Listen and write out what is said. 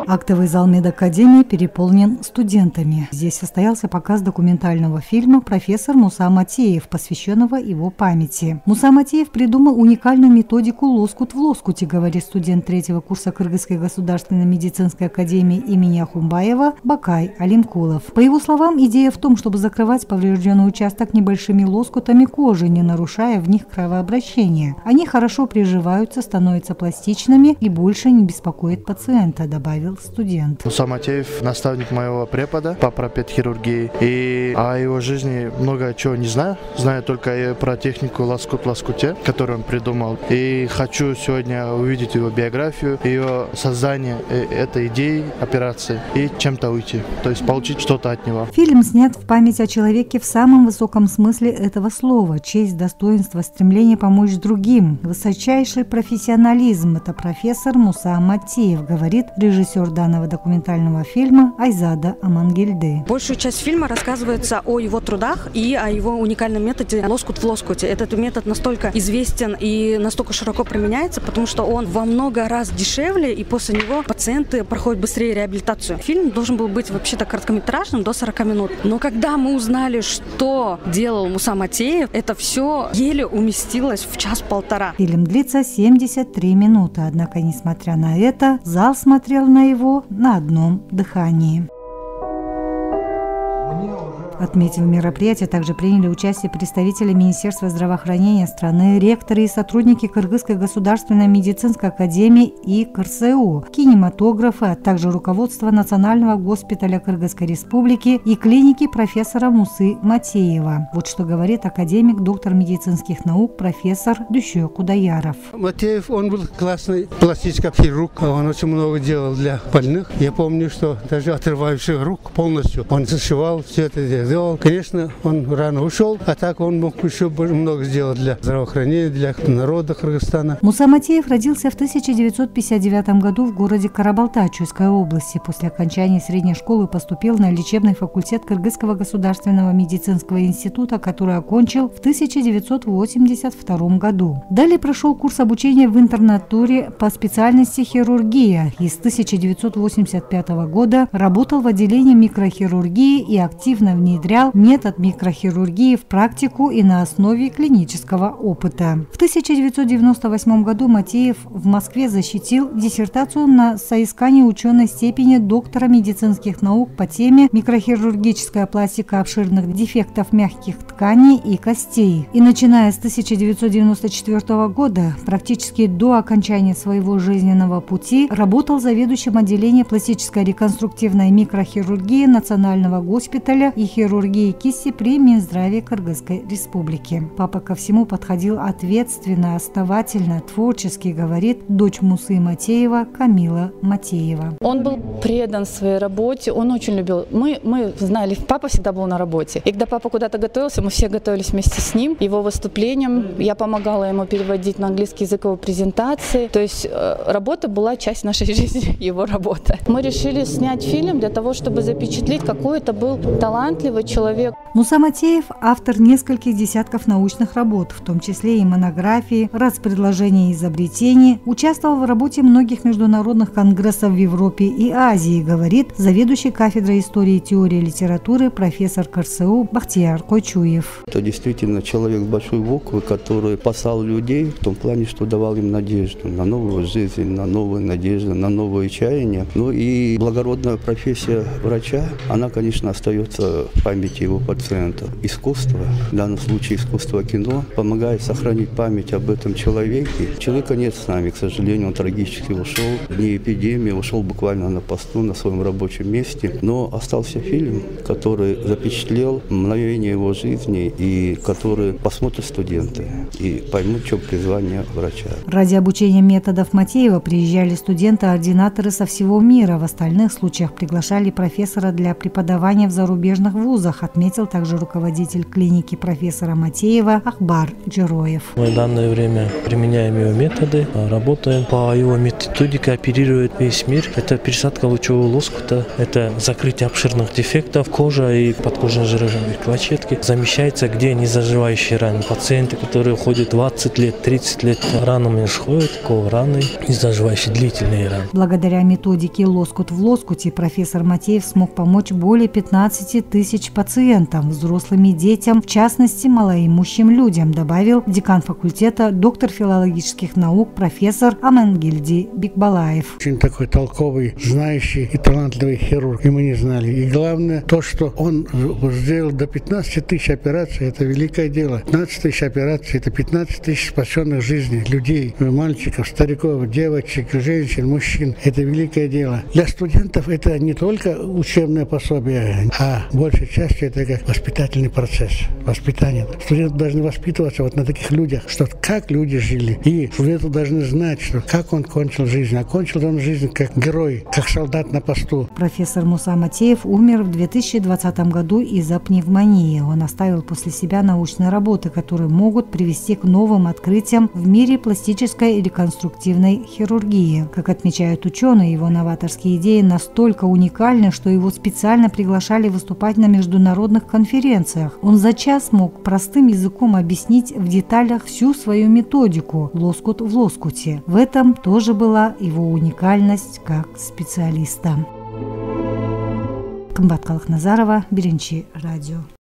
Актовый зал медакадемии переполнен студентами. Здесь состоялся показ документального фильма «Профессор Муса Матеев», посвященного его памяти. Муса Матеев придумал уникальную методику «лоскут в лоскуте», говорит студент 3-го курса Кыргызской государственной медицинской академии имени Ахумбаева Бакай Алимкулов. По его словам, идея в том, чтобы закрывать поврежденный участок небольшими лоскутами кожи, не нарушая в них кровообращение. Они хорошо приживаются, становятся пластичными и больше не беспокоят пациента, добавил студент. Муса Матеев – наставник моего препода по пропедхирургии. И о его жизни много чего не знаю. Знаю только про технику лоскут в лоскуте, которую он придумал. И хочу сегодня увидеть его биографию, ее создание этой идеи, операции и чем-то уйти. То есть получить что-то от него. Фильм снят в память о человеке в самом высоком смысле этого слова. Честь, достоинство, стремление помочь другим. Высочайший профессионализм – это профессор Муса Матеев, говорит режиссер данного документального фильма Айзада Амангельды. Большую часть фильма рассказывается о его трудах и о его уникальном методе лоскут в лоскуте. Этот метод настолько известен и настолько широко применяется, потому что он во много раз дешевле, и после него пациенты проходят быстрее реабилитацию. Фильм должен был быть вообще-то короткометражным, до 40 минут. Но когда мы узнали, что делал Муса Матеев, это все еле уместилось в час-полтора. Фильм длится 73 минуты, однако, несмотря на это, зал смотрел на его на одном дыхании. Отметив мероприятие, также приняли участие представители Министерства здравоохранения страны, ректоры и сотрудники Кыргызской государственной медицинской академии и КРСУ, кинематографы, а также руководство Национального госпиталя Кыргызской республики и клиники профессора Мусы Матеева. Вот что говорит академик, доктор медицинских наук, профессор Дюшо Кудаяров. Матеев, он был классный пластический хирург, он очень много делал для больных. Я помню, что даже отрывающих рук полностью он зашивал, все это делал. Конечно, он рано ушел, а так он мог еще много сделать для здравоохранения, для народа Кыргызстана. Муса Матеев родился в 1959 году в городе Карабалта Чуйской области. После окончания средней школы поступил на лечебный факультет Кыргызского государственного медицинского института, который окончил в 1982 году. Далее прошел курс обучения в интернатуре по специальности хирургия и с 1985 года работал в отделении микрохирургии и активно внедрял метод микрохирургии в практику и на основе клинического опыта. В 1998 году Матеев в Москве защитил диссертацию на соискание ученой степени доктора медицинских наук по теме «Микрохирургическая пластика обширных дефектов мягких тканей и костей». И начиная с 1994 года, практически до окончания своего жизненного пути, работал заведующим отделением пластической реконструктивной микрохирургии Национального госпиталя и хирургии кисти при Минздраве Кыргызской республики. Папа ко всему подходил ответственно, основательно, творчески, говорит дочь Мусы Матеева Камила Матеева. Он был предан своей работе, он очень любил. Мы знали, папа всегда был на работе. И когда папа куда-то готовился, мы все готовились вместе с ним, его выступлением. Я помогала ему переводить на английский язык его презентации. То есть работа была часть нашей жизни, его работа. Мы решили снять фильм для того, чтобы запечатлеть, какой это был талантливый человек. Муса Матеев – автор нескольких десятков научных работ, в том числе и монографии, предложений и изобретений, участвовал в работе многих международных конгрессов в Европе и Азии, говорит заведующий кафедрой истории и теории литературы профессор КРСУ Бахтияр Койчуев. Это действительно человек с большой буквы, который спасал людей в том плане, что давал им надежду на новую жизнь, на новые надежды, на новые чаяния. Ну и благородная профессия врача, она, конечно, остается в памяти его пациентов. Искусство, в данном случае искусство кино, помогает сохранить память об этом человеке. Человека нет с нами, к сожалению, он трагически ушел. В дни эпидемии ушел буквально на посту, на своем рабочем месте. Но остался фильм, который запечатлел мгновение его жизни и который посмотрят студенты и поймут, в чем призвание врача. Ради обучения методов Матеева приезжали студенты-ординаторы со всего мира. В остальных случаях приглашали профессора для преподавания в зарубежных вузах. вузах, отметил также руководитель клиники профессора Матеева Ахбар Джероев. Мы в данное время применяем его методы, работаем по его методике, оперирует весь мир. Это пересадка лучевого лоскута, это закрытие обширных дефектов кожи и подкожно-жировой клетчатки. Замещается где незаживающие раны. Пациенты, которые уходят 20 лет, 30 лет, ранами сходят, раны и заживающие длительные раны. Благодаря методике «Лоскут в лоскуте» профессор Матеев смог помочь более 15 тысяч пациентам, взрослым и детям, в частности, малоимущим людям, добавил декан факультета, доктор филологических наук, профессор Амангельди Бикбалаев. Очень такой толковый, знающий и талантливый хирург, и мы не знали. И главное, то, что он сделал до 15 тысяч операций, это великое дело. 15 тысяч операций, это 15 тысяч спасенных жизней, людей, мальчиков, стариков, девочек, женщин, мужчин. Это великое дело. Для студентов это не только учебное пособие, а большей частью это как воспитательный процесс, воспитание. Студенты должны воспитываться вот на таких людях, что как люди жили. И студенты должны знать, что как он кончил жизнь. А кончил он жизнь как герой, как солдат на посту. Профессор Муса Матеев умер в 2020 году из-за пневмонии. Он оставил после себя научные работы, которые могут привести к новым открытиям в мире пластической и реконструктивной хирургии. Как отмечают ученые, его новаторские идеи настолько уникальны, что его специально приглашали выступать на международных конференциях. Он за час мог простым языком объяснить в деталях всю свою методику «Лоскут в лоскуте». В этом тоже была его уникальность как специалиста. Кымбат Калахназарова, Беренчи радио.